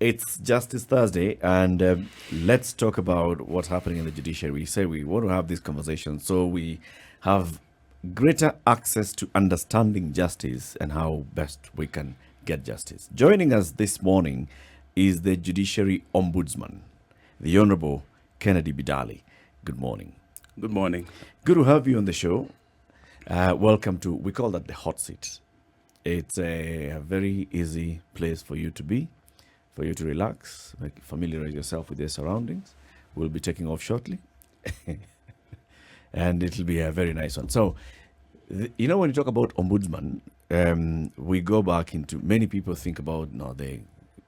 It's Justice Thursday, and let's talk about what's happening in the judiciary. We say we want to have this conversation so we have greater access to understanding justice and how best we can get justice. Joining us this morning is the Judiciary Ombudsman, the Honorable Kennedy Bidali. Good morning. Good morning. Good to have you on the show. Welcome to, we call that the hot seat. It's a very easy place for you to be, for you to relax, familiarize yourself with your surroundings. We'll be taking off shortly. And it'll be a very nice one. So, when you talk about ombudsman, we go back into, many people think about the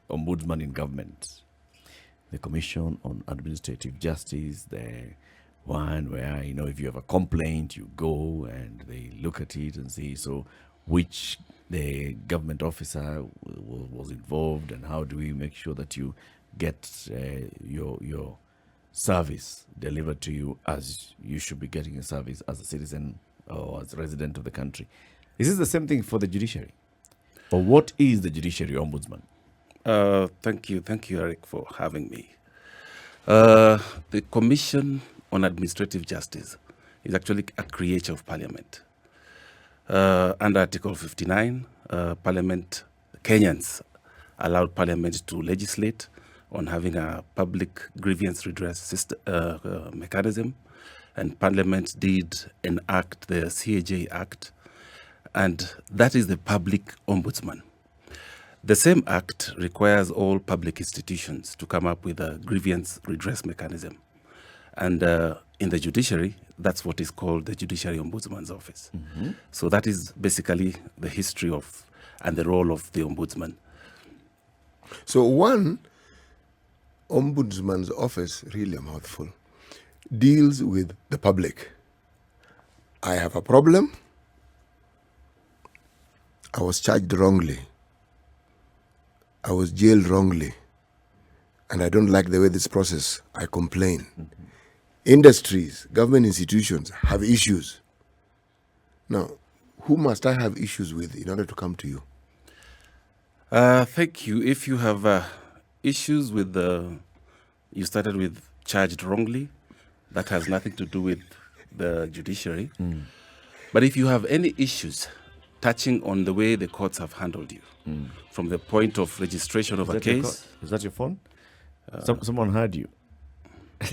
ombudsman in government, the Commission on Administrative Justice, the one where, if you have a complaint, you go and they look at it and see, so which the government officer was involved and how do we make sure that you get your service delivered to you as you should be getting a service as a citizen or as a resident of the country. Is this the same thing for the judiciary? Or what is the Judiciary Ombudsman? Thank you, Eric, for having me. The Commission on Administrative Justice is actually a creature of Parliament. Under Article 59, Kenyans allowed Parliament to legislate on having a public grievance redress mechanism, and Parliament did enact the CAJ Act, and that is the public ombudsman. The same act requires all public institutions to come up with a grievance redress mechanism. And in the judiciary, that's what is called the Judiciary Ombudsman's Office. Mm-hmm. So that is basically the history of and the role of the ombudsman. So one ombudsman's office, really a mouthful, deals with the public. I have a problem. I was charged wrongly. I was jailed wrongly. And I don't like the way this process, I complain. Mm-hmm. Industries, government institutions have issues. Now, who must I have issues with in order to come to you? Thank you. If you have issues with you started with charged wrongly, that has nothing to do with the judiciary. Mm. But if you have any issues touching on the way the courts have handled you, from the point of registration of a case. Is that your phone? Someone heard you.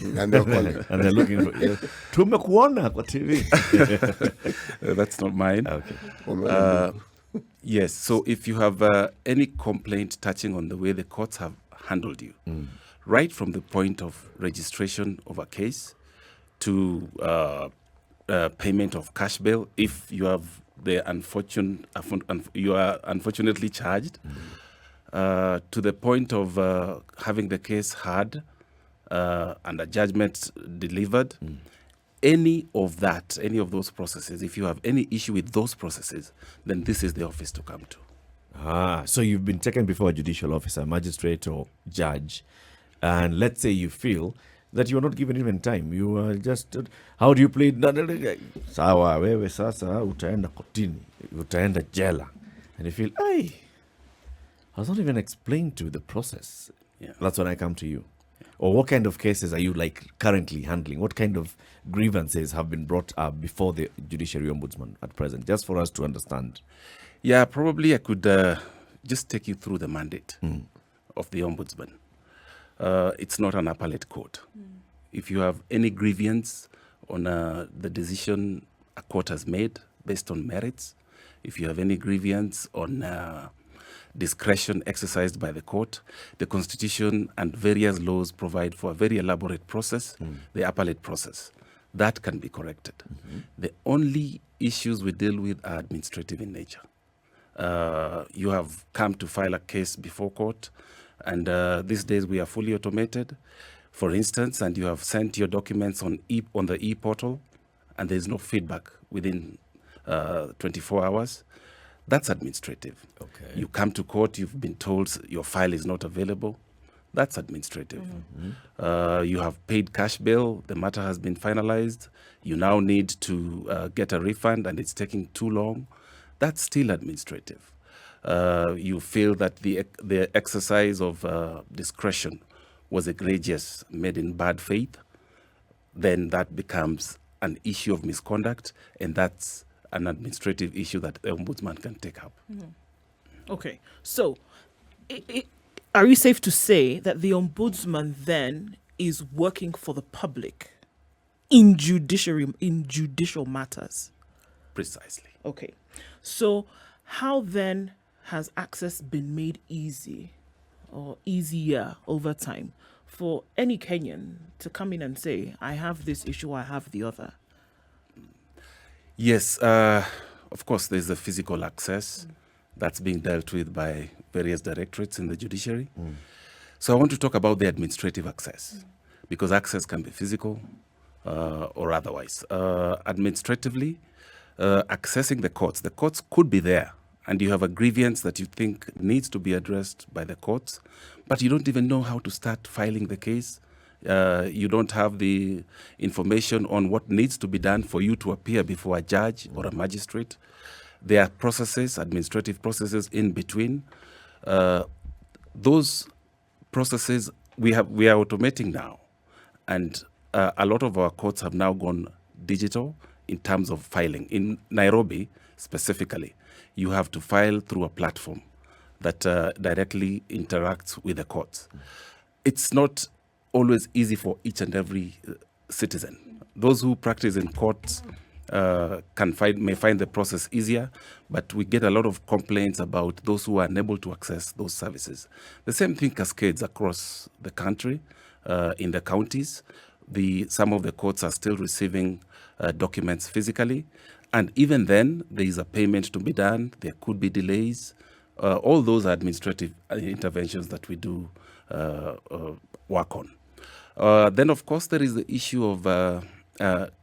And they're calling. And they're looking for you. Tumekuona kwa TV. That's not mine. Okay. Yes, so if you have any complaint touching on the way the courts have handled you, right from the point of registration of a case to payment of cash bail, if you have you are unfortunately charged, to the point of having the case heard and a judgment delivered, any of those processes, if you have any issue with those processes, then this is the office to come to. So you've been taken before a judicial officer, magistrate or judge, and let's say you feel that you're not given even time. You are just, how do you plead? Sawa, wewe sasa utaenda kotini, utaenda jela. And you feel, I was not even explained to the process. Yeah. That's when I come to you. Or what kind of cases are you currently handling? What kind of grievances have been brought up before the Judiciary Ombudsman at present? Just for us to understand. Yeah, probably I could just take you through the mandate of the Ombudsman. It's not an appellate court. If you have any grievance on the decision a court has made based on merits, if you have any grievance on discretion exercised by the court, the Constitution and various laws provide for a very elaborate process, the appellate process. That can be corrected. Mm-hmm. The only issues we deal with are administrative in nature. You have come to file a case before court, and these days we are fully automated, for instance, and you have sent your documents on the e-portal, and there is no feedback within 24 hours. That's administrative. Okay. You come to court, you've been told your file is not available. That's administrative. Mm-hmm. You have paid cash bail, the matter has been finalized. You now need to get a refund and it's taking too long. That's still administrative. you feel that the exercise of discretion was egregious, made in bad faith, then that becomes an issue of misconduct, and that's an administrative issue that the ombudsman can take up. Okay, so are you safe to say that the ombudsman then is working for the public in judicial matters? Precisely. Okay, so how then has access been made easy or easier over time for any Kenyan to come in and say, I have this issue, I have the other? Yes, of course, there's the physical access that's being dealt with by various directorates in the judiciary. So I want to talk about the administrative access, because access can be physical or otherwise. Administratively, accessing the courts could be there, and you have a grievance that you think needs to be addressed by the courts, but you don't even know how to start filing the case. You don't have the information on what needs to be done for you to appear before a judge or a magistrate. There are processes, administrative processes in between. Those processes we are automating now, and a lot of our courts have now gone digital in terms of filing. In Nairobi specifically, you have to file through a platform that directly interacts with the courts. It's not always easy for each and every citizen. Those who practice in courts may find the process easier, but we get a lot of complaints about those who are unable to access those services. The same thing cascades across the country. In the counties, some of the courts are still receiving documents physically, and even then there is a payment to be done. There could be delays. All those are administrative interventions that we do work on. Then, of course, there is the issue of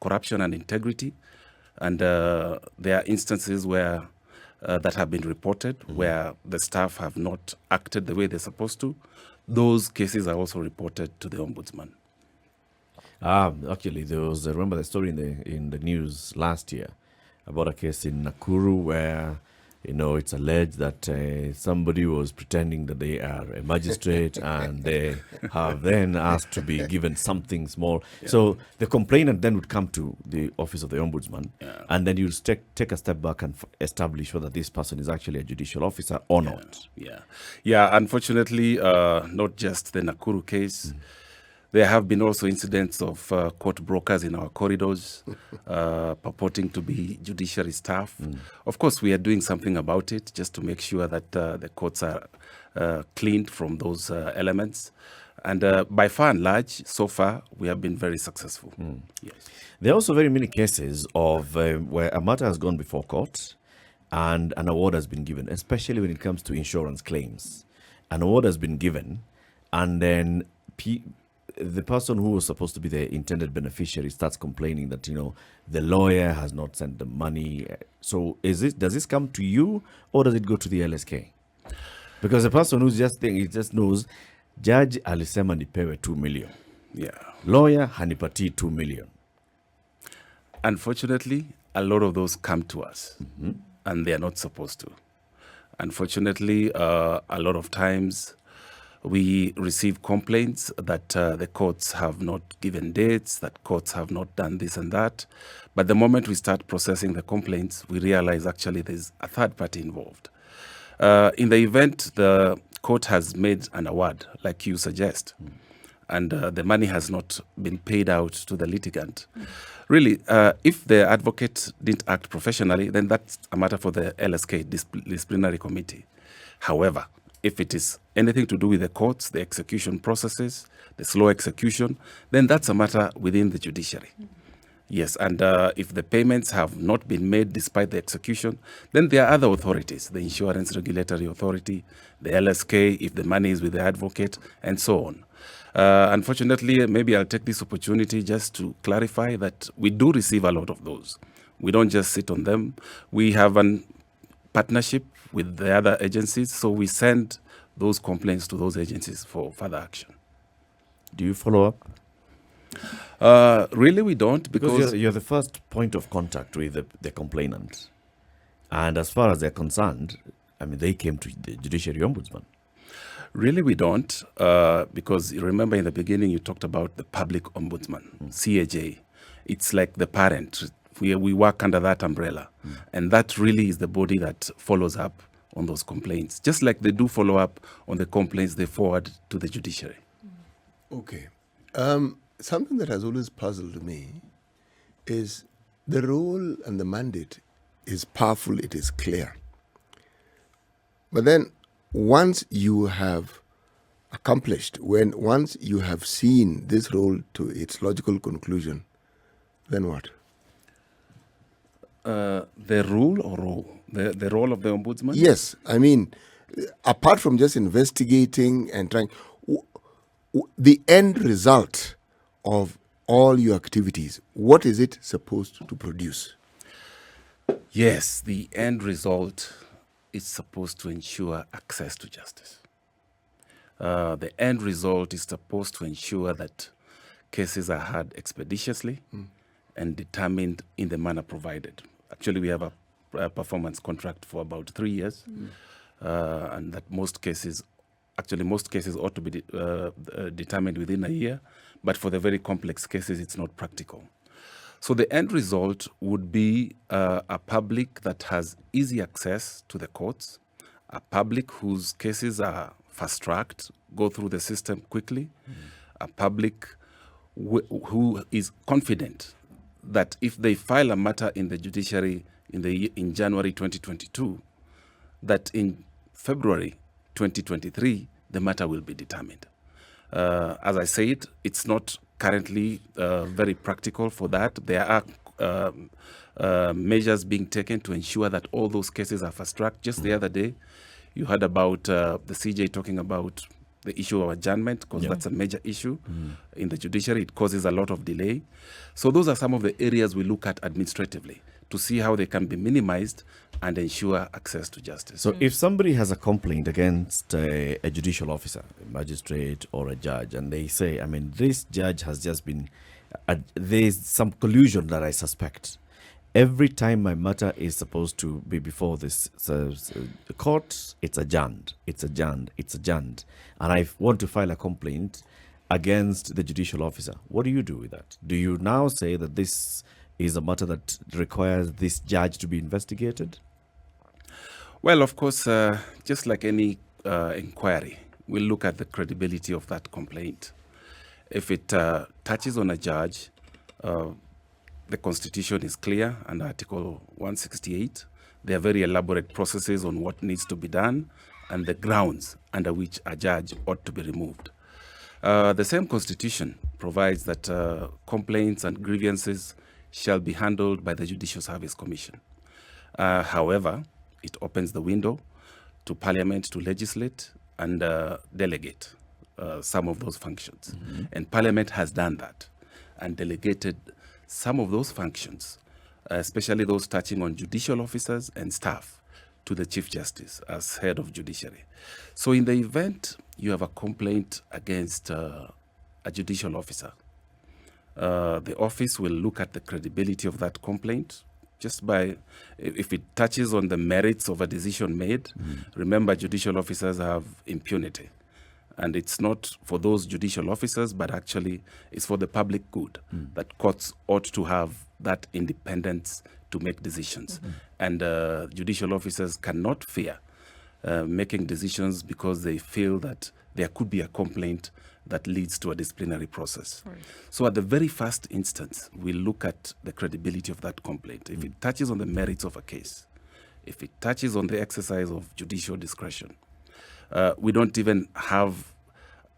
corruption and integrity, and there are instances where that have been reported where the staff have not acted the way they're supposed to. Those cases are also reported to the ombudsman. Actually, there was, I remember the story in the news last year about a case in Nakuru where, it's alleged that somebody was pretending that they are a magistrate and they have then asked to be given something small. Yeah. So the complainant then would come to the Office of the Ombudsman, and then you take a step back and establish whether this person is actually a judicial officer or not. Yeah. Unfortunately, not just the Nakuru case. There have been also incidents of court brokers in our corridors purporting to be judiciary staff. Of course, we are doing something about it just to make sure that the courts are cleaned from those elements. And by far and large, so far, we have been very successful. Yes. There are also very many cases of where a matter has gone before court and an award has been given, especially when it comes to insurance claims. An award has been given, and then the person who was supposed to be the intended beneficiary starts complaining that, the lawyer has not sent the money. So does this come to you, or does it go to the LSK? Because the person who's just knows, judge alisema nipewe 2 million. Yeah. Lawyer hanipatii 2 million. Unfortunately, a lot of those come to us, and they are not supposed to. Unfortunately, a lot of times, we receive complaints that the courts have not given dates, that courts have not done this and that. But the moment we start processing the complaints, we realize actually there's a third party involved. In the event the court has made an award, like you suggest, and the money has not been paid out to the litigant, really, if the advocate didn't act professionally, then that's a matter for the LSK disciplinary committee. However, if it is anything to do with the courts, the execution processes, the slow execution, then that's a matter within the judiciary. Yes, and if the payments have not been made despite the execution, then there are other authorities, the Insurance Regulatory Authority, the LSK, if the money is with the advocate, and so on. Unfortunately, maybe I'll take this opportunity just to clarify that we do receive a lot of those. We don't just sit on them. We have a partnership with the other agencies, so we send those complaints to those agencies for further action. Do you follow up? Really, we don't, because you're the first point of contact with the complainant. And as far as they're concerned, I mean, they came to the Judiciary Ombudsman. Really, we don't, because you remember in the beginning you talked about the Public Ombudsman, CAJ. It's like the parent. We work under that umbrella. And that really is the body that follows up on those complaints, just like they do follow up on the complaints they forward to the judiciary. Okay. Something that has always puzzled me is the role and the mandate is powerful, it is clear. But then once you have accomplished, once you have seen this role to its logical conclusion, then what? The rule or role? The role of the ombudsman? Yes, I mean, apart from just investigating and trying, the end result of all your activities, what is it supposed to produce? Yes, the end result is supposed to ensure access to justice. The end result is supposed to ensure that cases are heard expeditiously and determined in the manner provided. Actually, we have a performance contract for about 3 years, and that most cases ought to be determined within a year, but for the very complex cases, it's not practical. So the end result would be a public that has easy access to the courts, a public whose cases are fast-tracked, go through the system quickly, a public who is confident that if they file a matter in the judiciary in January 2022, that in February 2023, the matter will be determined. As I said, it's not currently very practical for that. There are measures being taken to ensure that all those cases are fast-tracked. Just the other day, you heard about the CJ talking about the issue of adjournment, because that's a major issue in the judiciary. It causes a lot of delay. So those are some of the areas we look at administratively to see how they can be minimized and ensure access to justice. So if somebody has a complaint against a judicial officer, a magistrate or a judge, and they say, I mean, this judge has just been, there's some collusion that I suspect. Every time my matter is supposed to be before this court, it's adjourned, it's adjourned, it's adjourned. And I want to file a complaint against the judicial officer. What do you do with that? Do you now say that this is a matter that requires this judge to be investigated? Well, of course, just like any inquiry, we'll look at the credibility of that complaint. If it touches on a judge, the Constitution is clear under Article 168. There are very elaborate processes on what needs to be done and the grounds under which a judge ought to be removed. The same Constitution provides that complaints and grievances shall be handled by the Judicial Service Commission. However, it opens the window to Parliament to legislate and delegate some of those functions. And Parliament has done that and delegated some of those functions, especially those touching on judicial officers and staff, to the Chief Justice as head of judiciary. So in the event you have a complaint against a judicial officer, the office will look at the credibility of that complaint just by, if it touches on the merits of a decision made. Remember, judicial officers have impunity. And it's not for those judicial officers, but actually it's for the public good that courts ought to have that independence to make decisions. And judicial officers cannot fear making decisions because they feel that there could be a complaint that leads to a disciplinary process. Right. So at the very first instance, we look at the credibility of that complaint. If it touches on the merits of a case, if it touches on the exercise of judicial discretion, we don't even have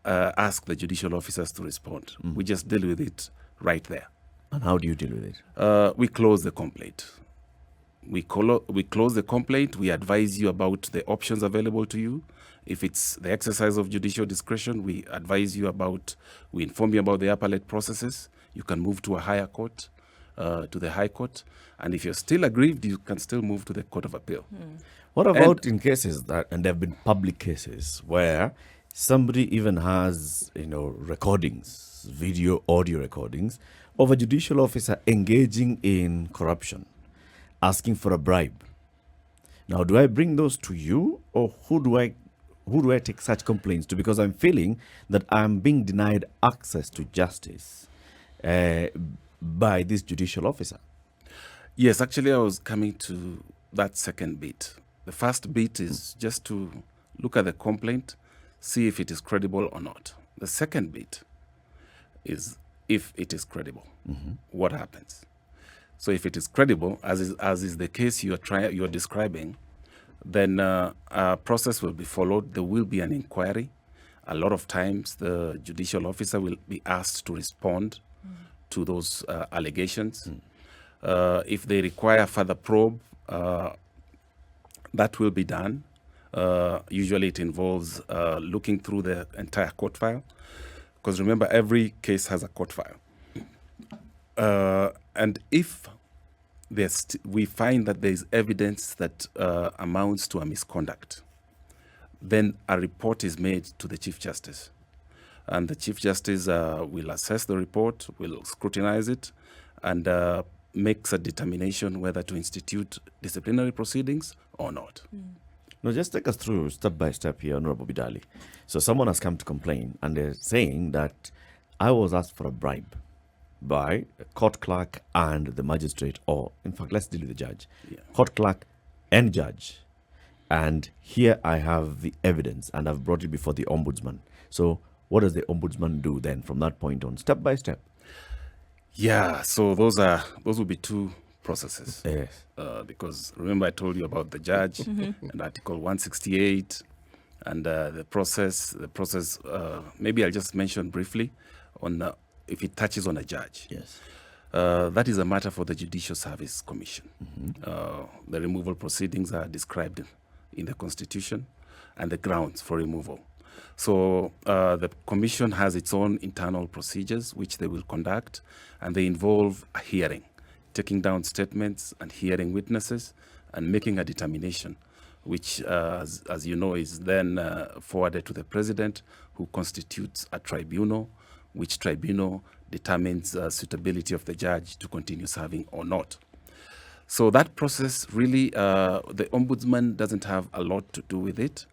ask the judicial officers to respond. We just deal with it right there. And how do you deal with it? We close the complaint. We close the complaint. We advise you about the options available to you. If it's the exercise of judicial discretion, we inform you about the appellate processes. You can move to a higher court, to the High Court. And if you're still aggrieved, you can still move to the Court of Appeal. What about in cases that, and there have been public cases where somebody even has, recordings, video, audio recordings of a judicial officer engaging in corruption, asking for a bribe, Now, do I bring those to you, or who do I take such complaints to? Because I'm feeling that I'm being denied access to justice by this judicial officer. Yes, actually, I was coming to that second bit. The first bit is just to look at the complaint, see if it is credible or not. The second bit is if it is credible, what happens? So if it is credible, as is the case you're describing, then a process will be followed. There will be an inquiry. A lot of times, the judicial officer will be asked to respond to those allegations. If they require further probe, that will be done. Usually it involves looking through the entire court file, because remember, every case has a court file. And if we find that there is evidence that amounts to a misconduct, then a report is made to the Chief Justice. And the Chief Justice will assess the report, will scrutinize it, and makes a determination whether to institute disciplinary proceedings or not. Now, just take us through step by step here, Honorable Bidali. So someone has come to complain, and they're saying that I was asked for a bribe by a court clerk and the magistrate, or in fact, let's deal with the judge. Yeah. Court clerk and judge. And here I have the evidence, and I've brought it before the ombudsman. So what does the ombudsman do then from that point on, step by step? Yeah, so those will be two processes. Yes. Because remember I told you about the judge and Article 168 and the process. Maybe I'll just mention briefly on if it touches on a judge. Yes. That is a matter for the Judicial Service Commission. The removal proceedings are described in the Constitution and the grounds for removal. So the Commission has its own internal procedures which they will conduct, and they involve a hearing, taking down statements and hearing witnesses and making a determination, which, as you know, is then forwarded to the President, who constitutes a tribunal, which tribunal determines suitability of the judge to continue serving or not. So that process really, the Ombudsman doesn't have a lot to do with it.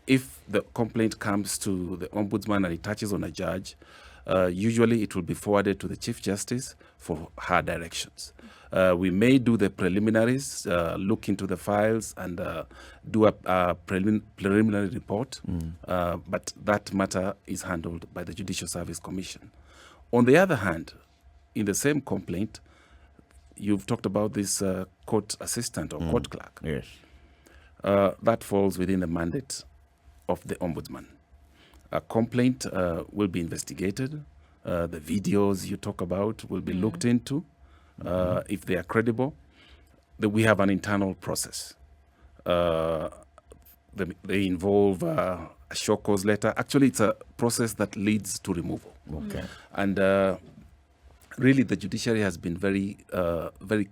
If the complaint comes to the Ombudsman and it touches on a judge, usually it will be forwarded to the Chief Justice for her directions. We may do the preliminaries, look into the files and do a preliminary report, but that matter is handled by the Judicial Service Commission. On the other hand, in the same complaint, you've talked about this court assistant or court clerk. Yes. That falls within the mandate of the Ombudsman. A complaint will be investigated. The videos you talk about will be looked into. If they are credible, we have an internal process. They involve a show cause letter. Actually, it's a process that leads to removal. Okay. And really, the judiciary has been very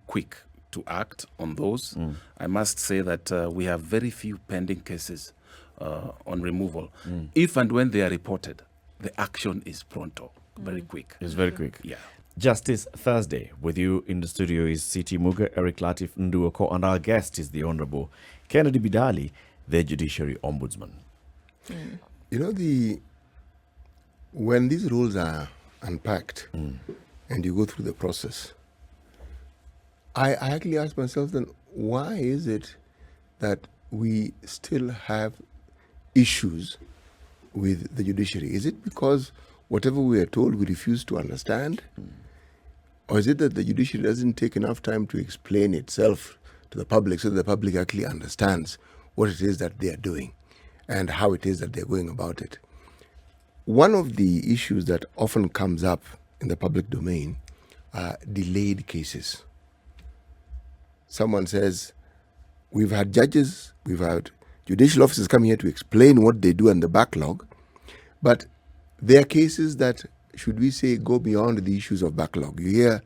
quick to act on those. I must say that we have very few pending cases on removal. If and when they are reported, the action is pronto, very quick. It's very quick. Yeah. Justice Thursday. With you in the studio is C.T. Muga, Eric Latif Nduoko, and our guest is the Honorable Kennedy Bidali, the Judiciary Ombudsman. You know, when these rules are unpacked and you go through the process, I actually ask myself then, why is it that we still have issues with the judiciary? Is it because whatever we are told we refuse to understand? Or is it that the judiciary doesn't take enough time to explain itself to the public so that the public actually understands what it is that they are doing and how it is that they're going about it? One of the issues that often comes up in the public domain are delayed cases. Someone says, we've had judges, we've had judicial officers come here to explain what they do and the backlog, but there are cases that, should we say, go beyond the issues of backlog. You hear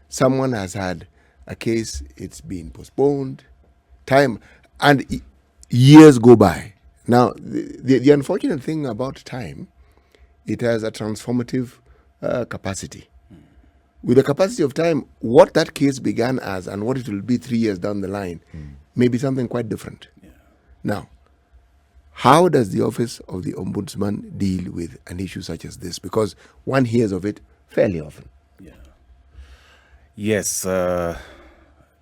someone has had a case, it's been postponed, time, and years go by. Now, the unfortunate thing about time, it has a transformative capacity. With the capacity of time, what that case began as and what it will be 3 years down the line may be something quite different. Yeah. Now, how does the Office of the Ombudsman deal with an issue such as this? Because one hears of it fairly often. Yeah. Yes,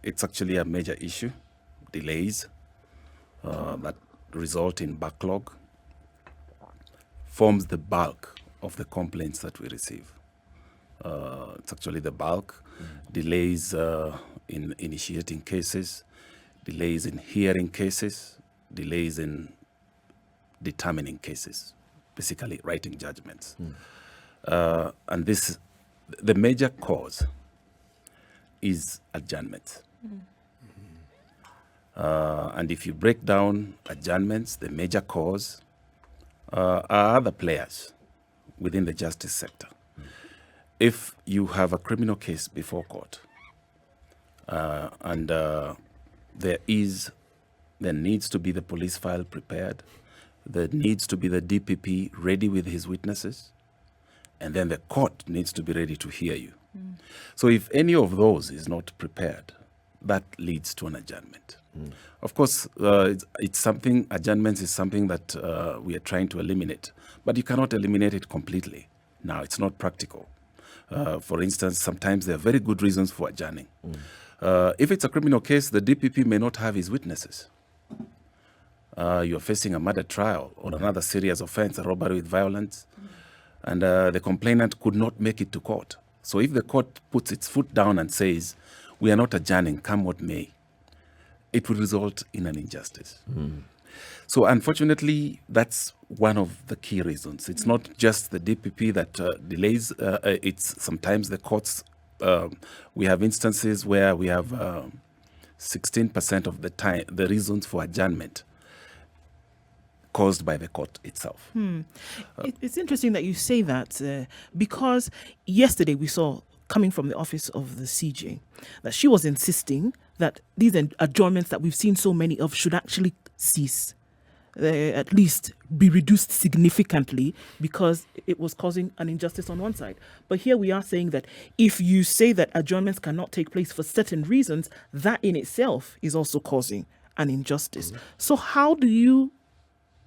it's actually a major issue. Delays that result in backlog forms the bulk of the complaints that we receive. It's actually the bulk. Delays in initiating cases, delays in hearing cases, delays in determining cases, basically writing judgments. And this, the major cause is adjournment. And if you break down adjournments, the major cause are other players within the justice sector. If you have a criminal case before court, and there needs to be the police file prepared, there needs to be the DPP ready with his witnesses, and then the court needs to be ready to hear you. So if any of those is not prepared, that leads to an adjournment. Of course, it's something, adjournments is something that we are trying to eliminate, but you cannot eliminate it completely. Now, it's not practical. For instance, sometimes there are very good reasons for adjourning. If it's a criminal case, the DPP may not have his witnesses. You're facing a murder trial or another serious offense, a robbery with violence, and the complainant could not make it to court. So if the court puts its foot down and says, we are not adjourning, come what may, it will result in an injustice. So unfortunately, that's one of the key reasons. It's not just the DPP that delays, it's sometimes the courts. We have instances where we have 16% of the time, the reasons for adjournment caused by the court itself. It's interesting that you say that because yesterday we saw, coming from the office of the CJ, that she was insisting that these adjournments that we've seen so many of should actually cease, at least be reduced significantly, because it was causing an injustice on one side. But here we are saying that if you say that adjournments cannot take place for certain reasons, that in itself is also causing an injustice. So how do you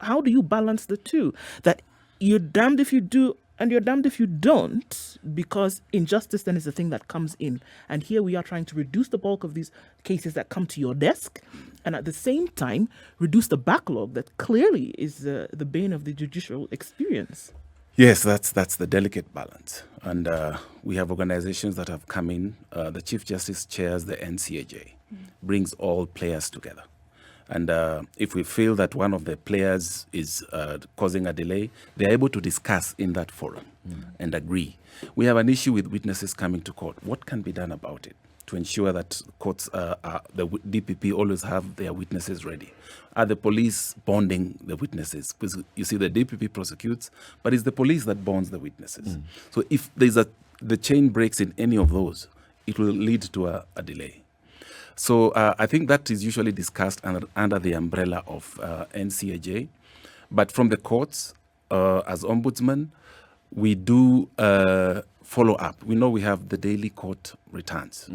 balance the two? That you're damned if you do and you're damned if you don't, because injustice then is the thing that comes in. And here we are trying to reduce the bulk of these cases that come to your desk, and at the same time, reduce the backlog that clearly is the bane of the judicial experience. Yes, that's the delicate balance. And we have organizations that have come in. The Chief Justice chairs the NCAJ, brings all players together. And if we feel that one of the players is causing a delay, they're able to discuss in that forum and agree. We have an issue with witnesses coming to court. What can be done about it to ensure that courts, the DPP always have their witnesses ready? Are the police bonding the witnesses? Because you see, the DPP prosecutes, but it's the police that bonds the witnesses. So if the chain breaks in any of those, it will lead to a delay. So I think that is usually discussed under the umbrella of NCAJ. But from the courts, as ombudsman, we do follow up. We know we have the daily court returns.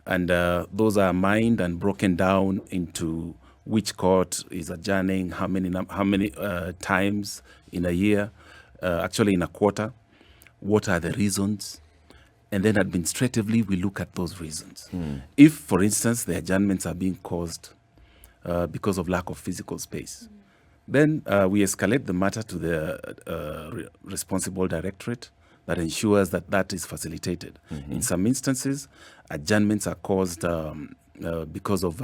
And those are mined and broken down into which court is adjourning, how many times in a year, actually in a quarter, what are the reasons. And then administratively, we look at those reasons. If, for instance, the adjournments are being caused because of lack of physical space, then we escalate the matter to the responsible directorate that ensures that that is facilitated. In some instances, adjournments are caused because of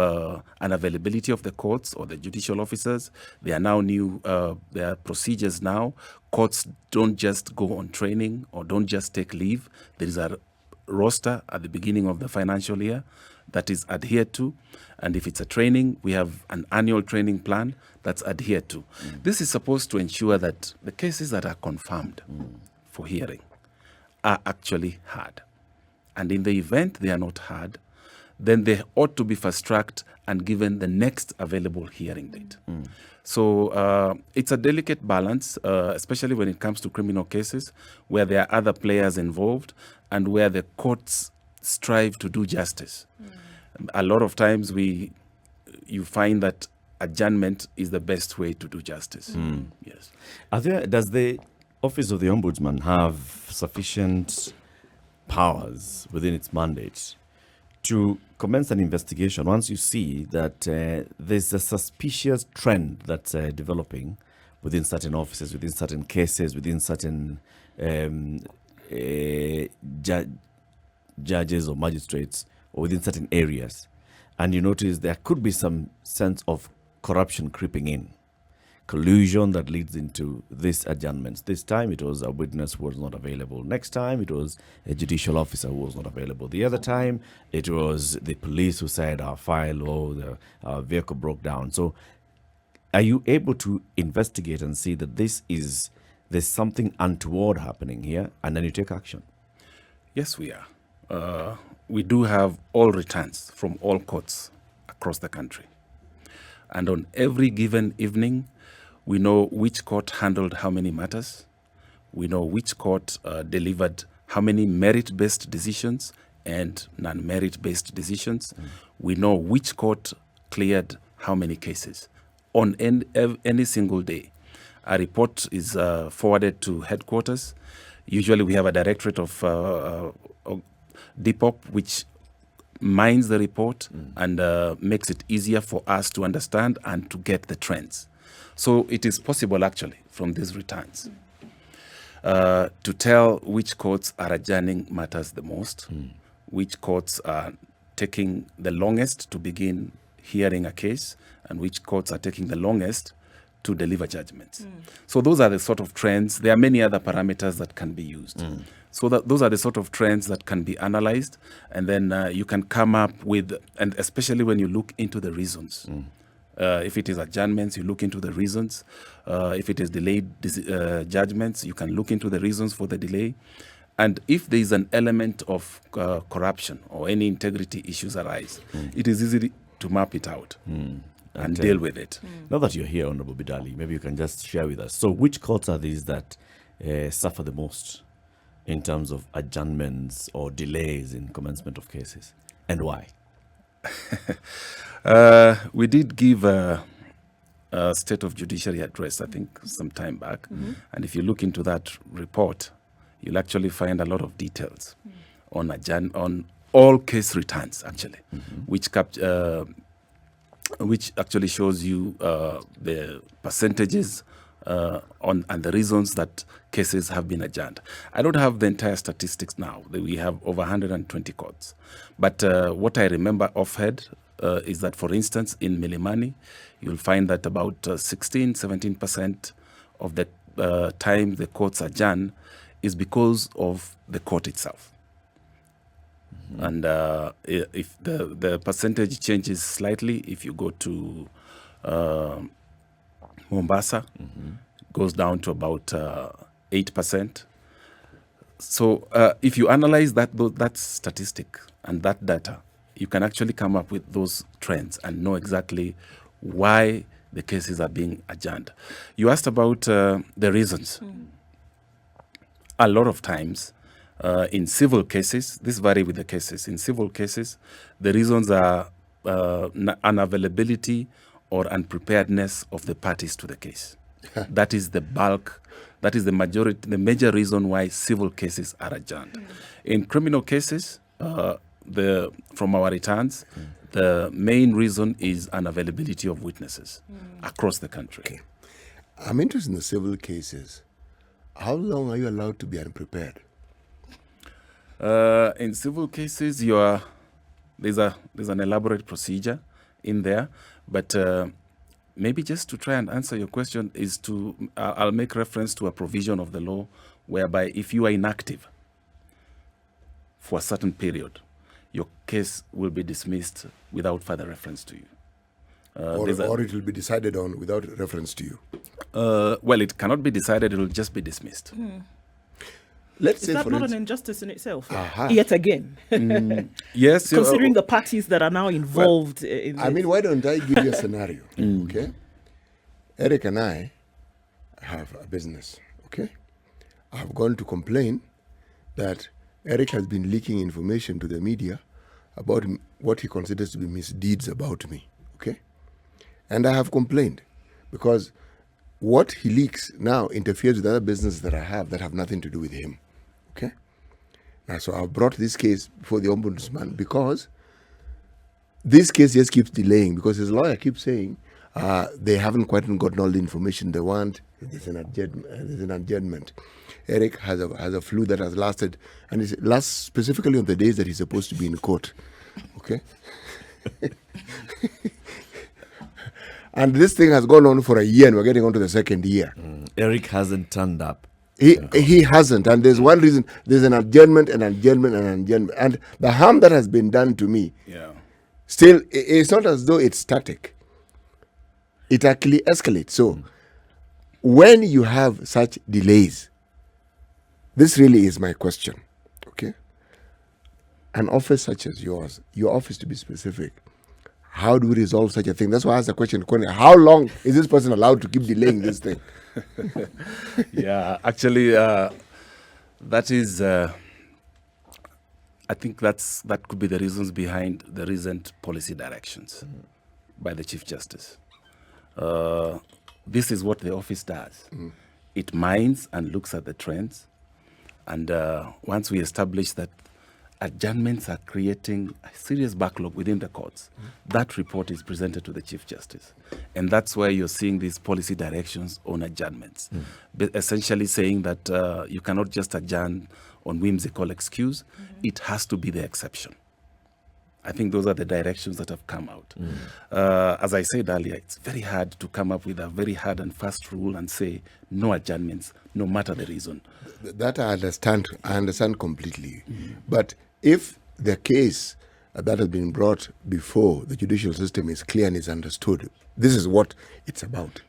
unavailability of the courts or the judicial officers. There are now there are procedures now. Courts don't just go on training or don't just take leave. There is a roster at the beginning of the financial year that is adhered to. And if it's a training, we have an annual training plan that's adhered to. This is supposed to ensure that the cases that are confirmed for hearing are actually heard. And in the event they are not heard, then they ought to be fast-tracked and given the next available hearing date. So it's a delicate balance, especially when it comes to criminal cases, where there are other players involved and where the courts strive to do justice. A lot of times we you find that adjournment is the best way to do justice. Yes. Does the Office of the Ombudsman have sufficient powers within its mandate to commence an investigation once you see that there's a suspicious trend that's developing within certain offices, within certain cases, within certain judges or magistrates, or within certain areas, and you notice there could be some sense of corruption creeping in, collusion that leads into these adjournments. This time it was a witness who was not available. Next time it was a judicial officer who was not available. The other time it was the police who said our file or our vehicle broke down. So are you able to investigate and see that there's something untoward happening here, and then you take action? Yes, we are. We do have all returns from all courts across the country. And on every given evening, we know which court handled how many matters. We know which court delivered how many merit-based decisions and non-merit-based decisions. We know which court cleared how many cases. On any single day, a report is forwarded to headquarters. Usually we have a directorate of DPOP which mines the report and makes it easier for us to understand and to get the trends. So it is possible actually from these returns to tell which courts are adjourning matters the most, which courts are taking the longest to begin hearing a case, and which courts are taking the longest to deliver judgments. So those are the sort of trends. There are many other parameters that can be used. So those are the sort of trends that can be analyzed, and then you can come up with, and especially when you look into the reasons. If it is adjournments, you look into the reasons. If it is delayed judgments, you can look into the reasons for the delay. And if there is an element of corruption or any integrity issues arise, it is easy to map it out and deal with it. Now that you're here, Honorable Bidali, maybe you can just share with us. So which courts are these that suffer the most in terms of adjournments or delays in commencement of cases, and why? We did give a State of Judiciary address, I think, some time back. And if you look into that report, you'll actually find a lot of details on all case returns, actually, which actually shows you the percentages and the reasons that cases have been adjourned. I don't have the entire statistics now. We have over 120 courts. But what I remember offhand is that, for instance, in Milimani, you'll find that about 16-17% of the time the courts adjourn is because of the court itself. And if the percentage changes slightly, if you go to Mombasa, it goes down to about 8%. So if you analyze that statistic and that data, you can actually come up with those trends and know exactly why the cases are being adjourned. You asked about the reasons. A lot of times, in civil cases, this vary with the cases. In civil cases, the reasons are unavailability or unpreparedness of the parties to the case. That is the bulk. That is the major reason why civil cases are adjourned. In criminal cases, from our returns, the main reason is unavailability of witnesses across the country. Okay. I'm interested in the civil cases. How long are you allowed to be unprepared? In civil cases, there's an elaborate procedure in there, but maybe just to try and answer your question is I'll make reference to a provision of the law whereby if you are inactive for a certain period, your case will be dismissed without further reference to you. Or it will be decided on without reference to you? Well, it cannot be decided, it will just be dismissed. Let's Is say, that for not instance, an injustice in itself? Aha. Yet again. Yes. Considering the parties that are now involved in this. I mean, why don't I give you a scenario? Okay, Eric and I have a business. Okay, I've gone to complain that Eric has been leaking information to the media about what he considers to be misdeeds about me. Okay, And I have complained because what he leaks now interferes with other businesses that I have that have nothing to do with him. Okay? Now, so I've brought this case before the Ombudsman because this case just keeps delaying because his lawyer keeps saying they haven't quite gotten all the information they want. There's an adjournment. Eric has a flu that has lasted, and it lasts specifically on the days that he's supposed to be in court. Okay? And this thing has gone on for a year, and we're getting on to the second year. Eric hasn't turned up. He hasn't, and there's one reason. There's an adjournment, and the harm that has been done to me. Yeah. Still, it's not as though it's static. It actually escalates. So, when you have such delays, this really is my question. Okay, an office such as yours, your office to be specific. How do we resolve such a thing? That's why I asked the question. How long is this person allowed to keep delaying this thing? Yeah, actually, that is. I think that could be the reasons behind the recent policy directions by the Chief Justice. This is what the office does. It mines and looks at the trends, and once we establish that adjournments are creating a serious backlog within the courts, that report is presented to the Chief Justice. And that's where you're seeing these policy directions on adjournments, essentially saying that you cannot just adjourn on whimsical excuse. It has to be the exception. I think those are the directions that have come out. As I said earlier, it's very hard to come up with a very hard and fast rule and say no adjournments, no matter the reason. That I understand. I understand completely. But if the case that has been brought before the judicial system is clear and is understood, this is what it's about.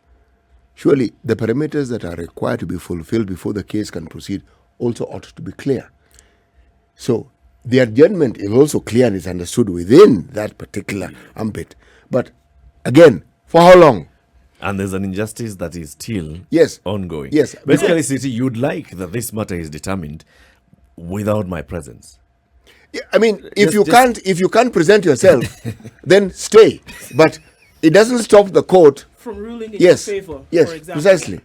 Surely the parameters that are required to be fulfilled before the case can proceed also ought to be clear. So the adjournment is also clear and is understood within that particular ambit. But again, for how long? And there's an injustice that is still ongoing. Yes. Basically, City, you'd like that this matter is determined without my presence. Yeah, I mean, if you can't present yourself, then stay. But it doesn't stop the court from ruling in your favor. Yes, for example. precisely.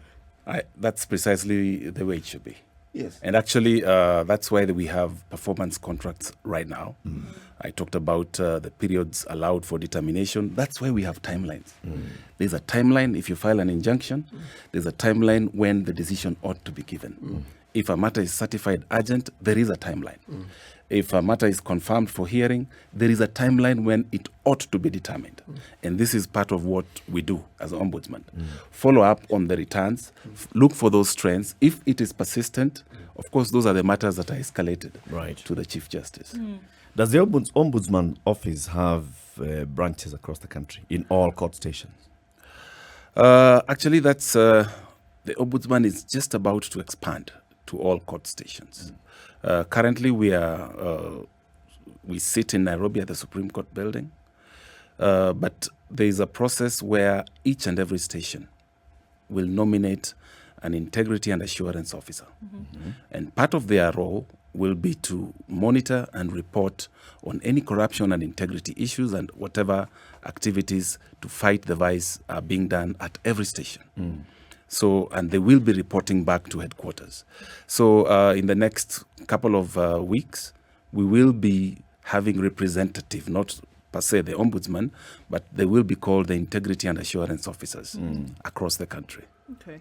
That's precisely the way it should be. Yes. And actually, that's why we have performance contracts right now. I talked about the periods allowed for determination. That's why we have timelines. There's a timeline if you file an injunction. There's a timeline when the decision ought to be given. If a matter is certified urgent, there is a timeline. If a matter is confirmed for hearing, there is a timeline when it ought to be determined. And this is part of what we do as Ombudsman. Follow up on the returns, look for those trends. If it is persistent, of course, those are the matters that are escalated to the Chief Justice. Does the Ombudsman office have branches across the country in all court stations? Actually, that's the Ombudsman is just about to expand to all court stations. Currently, we sit in Nairobi at the Supreme Court building, but there is a process where each and every station will nominate an integrity and assurance officer. And part of their role will be to monitor and report on any corruption and integrity issues and whatever activities to fight the vice are being done at every station. So, and they will be reporting back to headquarters. So in the next couple of weeks, we will be having representative, not per se the Ombudsman, but they will be called the integrity and assurance officers across the country. Okay.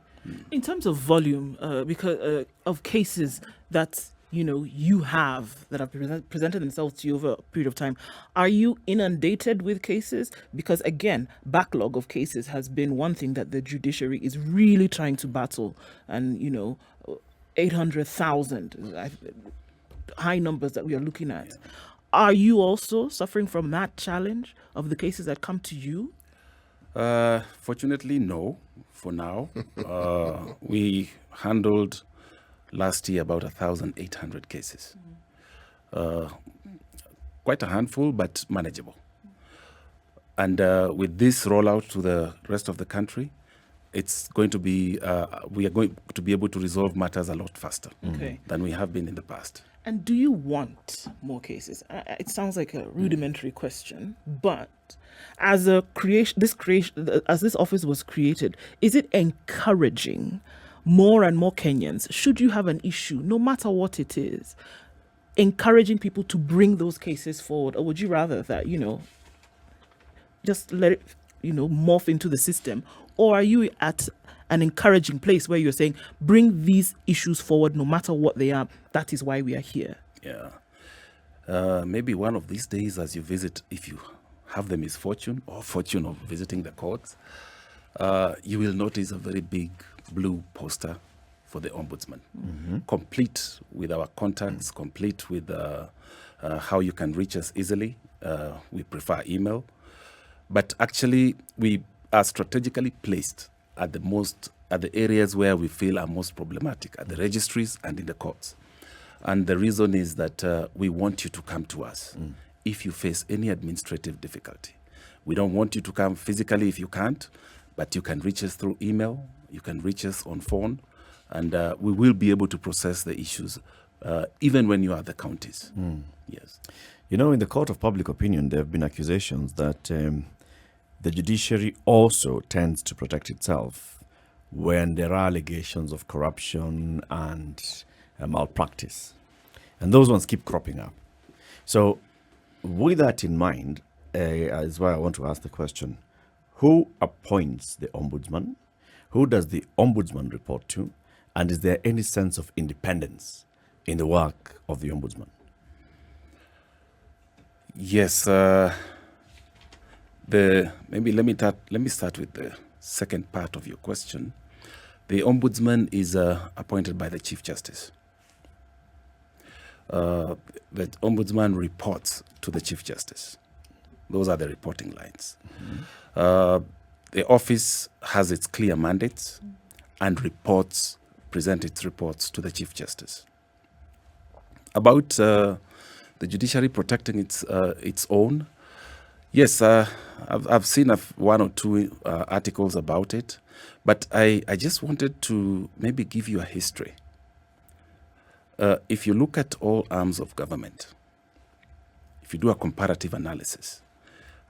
In terms of volume, because of cases that you have that have presented themselves to you over a period of time, are you inundated with cases? Because again, backlog of cases has been one thing that the judiciary is really trying to battle, and 800,000 high numbers that we are looking at. Are you also suffering from that challenge of the cases that come to you? Fortunately, no. For now, we handled last year about 1,800 cases. Quite a handful, but manageable. And with this rollout to the rest of the country, it's going to be, we are going to be able to resolve matters a lot faster Okay. than we have been in the past. And do you want more cases? It sounds like a rudimentary question, but as as this office was created, is it encouraging more and more Kenyans, should you have an issue, no matter what it is, encouraging people to bring those cases forward? Or would you rather that, just let it, morph into the system? Or are you at an encouraging place where you're saying, bring these issues forward no matter what they are? That is why we are here. Yeah. Maybe one of these days as you visit, if you have the misfortune or fortune of visiting the courts, you will notice a very big blue poster for the Ombudsman, complete with our contacts, complete with how you can reach us easily. We prefer email. But actually, we are strategically placed at the areas where we feel are most problematic, at the registries and in the courts. And the reason is that we want you to come to us if you face any administrative difficulty. We don't want you to come physically if you can't, but you can reach us through email, you can reach us on phone, and we will be able to process the issues even when you are at the counties. Yes. In the court of public opinion, there have been accusations that the judiciary also tends to protect itself when there are allegations of corruption and malpractice. And those ones keep cropping up. So with that in mind, is why I want to ask the question, who appoints the Ombudsman? Who does the Ombudsman report to? And is there any sense of independence in the work of the Ombudsman? Yes. Maybe let me start with the second part of your question. The Ombudsman is appointed by the Chief Justice. The Ombudsman reports to the Chief Justice. Those are the reporting lines. The office has its clear mandates and present its reports to the Chief Justice. About the judiciary protecting its own, yes, I've seen one or two articles about it, but I just wanted to maybe give you a history. If you look at all arms of government, if you do a comparative analysis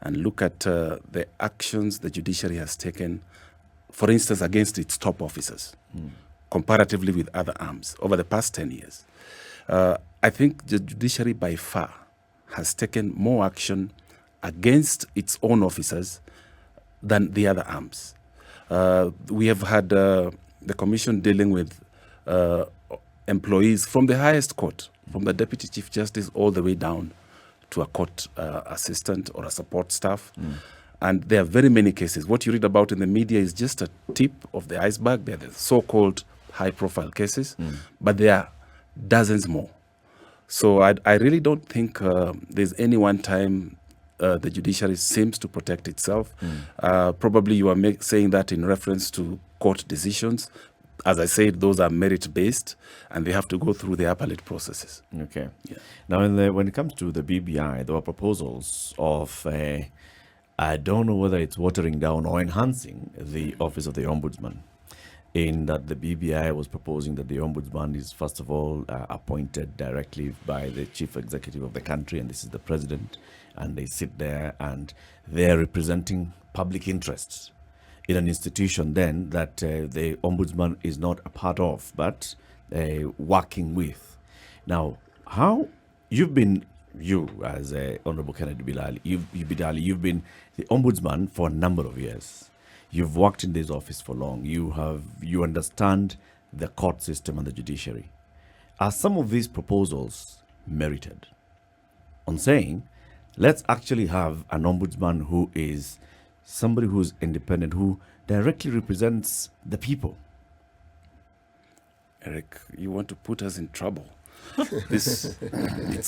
and look at the actions the judiciary has taken, for instance, against its top officers, comparatively with other arms over the past 10 years, I think the judiciary by far has taken more action against its own officers than the other arms. We have had the commission dealing with employees from the highest court, from the Deputy Chief Justice all the way down to a court assistant or a support staff. And there are very many cases. What you read about in the media is just a tip of the iceberg. They're the so-called high-profile cases, but there are dozens more. So I really don't think there's any one time the judiciary seems to protect itself. Probably you are saying that in reference to court decisions. As I said, those are merit-based, and they have to go through the appellate processes. Okay. Yeah. Now, when it comes to the BBI, there were proposals of, I don't know whether it's watering down or enhancing the Office of the Ombudsman, in that the BBI was proposing that the Ombudsman is, first of all, appointed directly by the chief executive of the country, and this is the president, and they sit there and they're representing public interests in an institution then that the Ombudsman is not a part of, but working with. Now, how you as Honorable Kennedy Bidali, you've been the Ombudsman for a number of years. You've worked in this office for long. You understand the court system and the judiciary. Are some of these proposals merited on saying, let's actually have an Ombudsman who is somebody who's independent, who directly represents the people? Eric, you want to put us in trouble. It's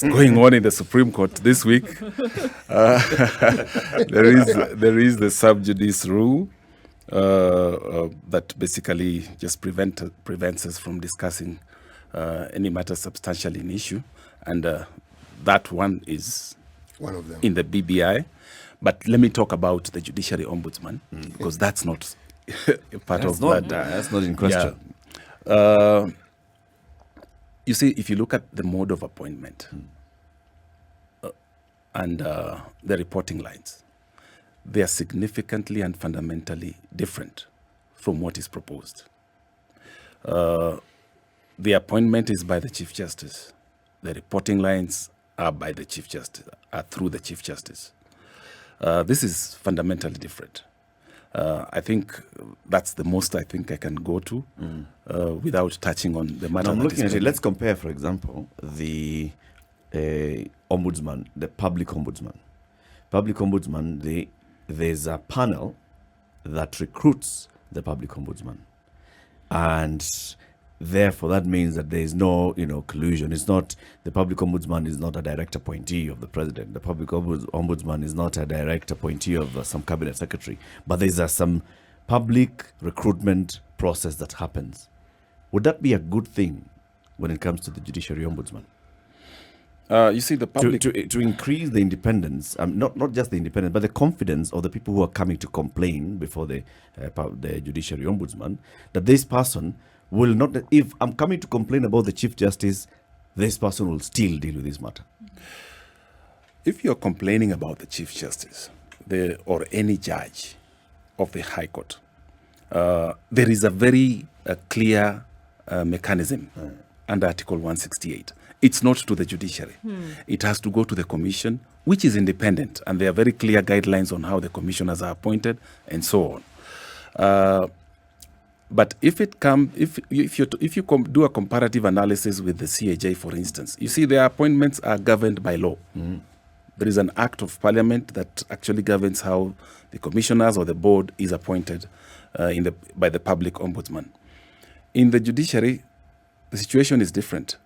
going on in the Supreme Court this week. There is the sub judice rule that basically just prevents us from discussing any matter substantially in issue, and that one is One of them. in the BBI. But let me talk about the Judiciary Ombudsman, because that's not part That's of not, that. that's not in question. You see, if you look at the mode of appointment and the reporting lines, they are significantly and fundamentally different from what is proposed. The appointment is by the Chief Justice. The reporting lines are by the Chief Justice, are through the Chief Justice. This is fundamentally different. I think that's the most I think I can go to without touching on the matter. Now, I'm that looking is at it. pending. Let's compare, for example, the ombudsman, the public ombudsman. Public ombudsman, there's a panel that recruits the public ombudsman, and therefore that means that there is no, collusion. It's not, the public ombudsman is not a direct appointee of the president. The public ombudsman is not a direct appointee of some cabinet secretary. But there's some public recruitment process that happens. Would that be a good thing when it comes to the judiciary ombudsman? You see, the public To increase the independence, not just the independence, but the confidence of the people who are coming to complain before the judiciary ombudsman, that this person will not, if I'm coming to complain about the Chief Justice, this person will still deal with this matter. if you're complaining about the Chief Justice or any judge of the High Court, there is a very clear mechanism under Article 168. It's not to the judiciary. It has to go to the commission, which is independent, and there are very clear guidelines on how the commissioners are appointed and so on. But if you do a comparative analysis with the CAJ, for instance, you see their appointments are governed by law. There is an act of parliament that actually governs how the commissioners or the board is appointed by the public ombudsman. In the judiciary, the situation is different.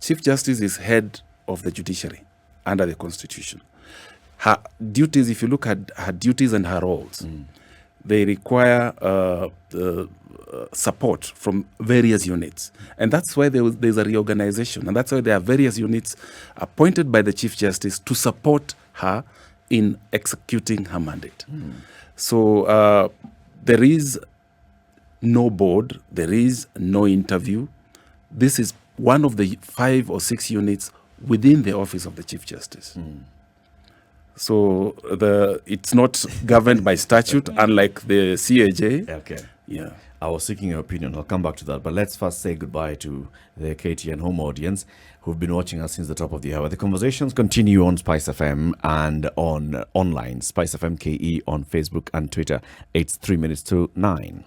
Chief Justice is head of the judiciary under the Constitution. Her duties, if you look at her duties and her roles, they require support from various units. And that's why there's a reorganization. And that's why there are various units appointed by the Chief Justice to support her in executing her mandate. So there is no board, there is no interview. This is one of the 5 or 6 units within the Office of the Chief Justice. So it's not governed by statute, unlike the CAJ. Okay. Yeah. I was seeking your opinion. I'll come back to that. But let's first say goodbye to the KTN home audience who've been watching us since the top of the hour. The conversations continue on SpiceFM and on online, SpiceFM KE on Facebook and Twitter. It's 3 minutes to 9.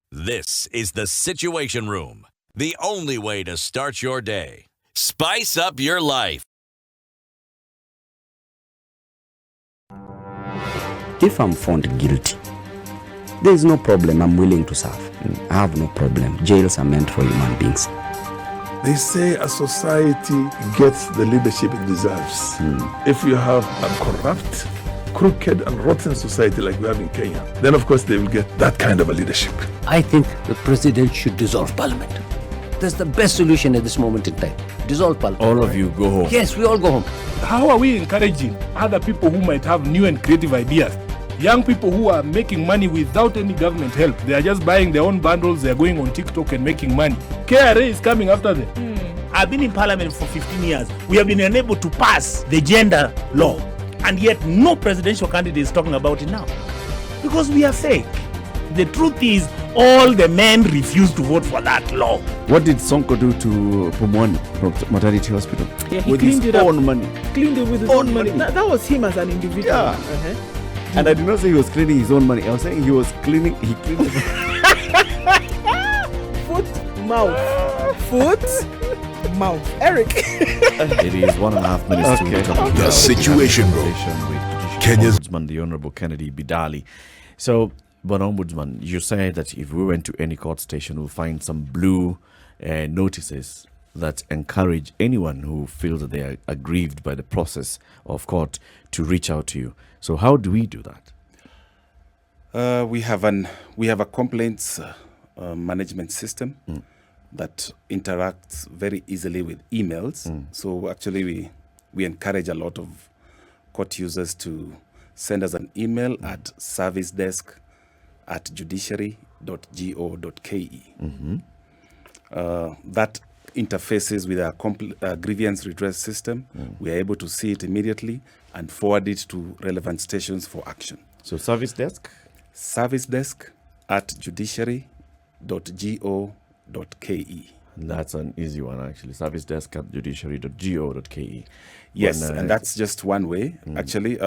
This is the Situation Room, the only way to start your day. Spice up your life. If I'm found guilty, there is no problem. I'm willing to serve. I have no problem. Jails are meant for human beings. They say a society gets the leadership it deserves. If you have a corrupt, crooked and rotten society like we have in Kenya, then of course they will get that kind of a leadership. I think the president should dissolve parliament. That's the best solution at this moment in time. Dissolve parliament. All of you go home. Yes, we all go home. How are we encouraging other people who might have new and creative ideas? Young people who are making money without any government help. They are just buying their own bundles. They are going on TikTok and making money. KRA is coming after them. I've been in parliament for 15 years. We have been unable to pass the gender law. And yet no presidential candidate is talking about it now. Because we are fake. The truth is, all the men refuse to vote for that law. What did Sonko do to Pumwani Maternity Hospital? Yeah, he with cleaned his it up. own money. Cleaned it with his own money. That was him as an individual. Yeah. And I did not say he was cleaning his own money. I was saying he cleaned Foot, mouth. Foot, mouth. Eric. It is 1.5 minutes to the top of the The hour. Situation Room. With Kenya's Ombudsman, the Honorable Kennedy Bidali. So, but Ombudsman, you say that if we went to any court station, we'll find some blue notices that encourage anyone who feels that they are aggrieved by the process of court to reach out to you. So how do we do that? We have a complaints management system that interacts very easily with emails. So actually we encourage a lot of court users to send us an email at servicedesk@judiciary.go.ke. That interfaces with our grievance redress system. We are able to see it immediately and forward it to relevant stations for action. So service desk? Servicedesk@judiciary.go.ke. That's an easy one, actually. Service desk at judiciary.go.ke. Yes, and that's just one way. Actually,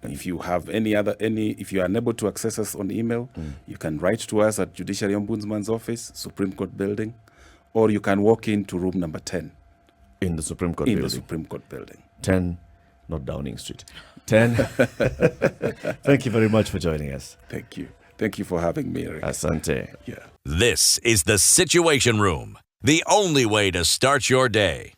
if you have if you are unable to access us on email, you can write to us at Judiciary Ombudsman's office, Supreme Court Building, or you can walk into room number 10 in the Supreme Court building. The Supreme Court building. 10, not Downing Street. 10. Thank you very much for joining us. Thank you. Thank you for having me, Eric. Asante. Yeah. This is the Situation Room, the only way to start your day.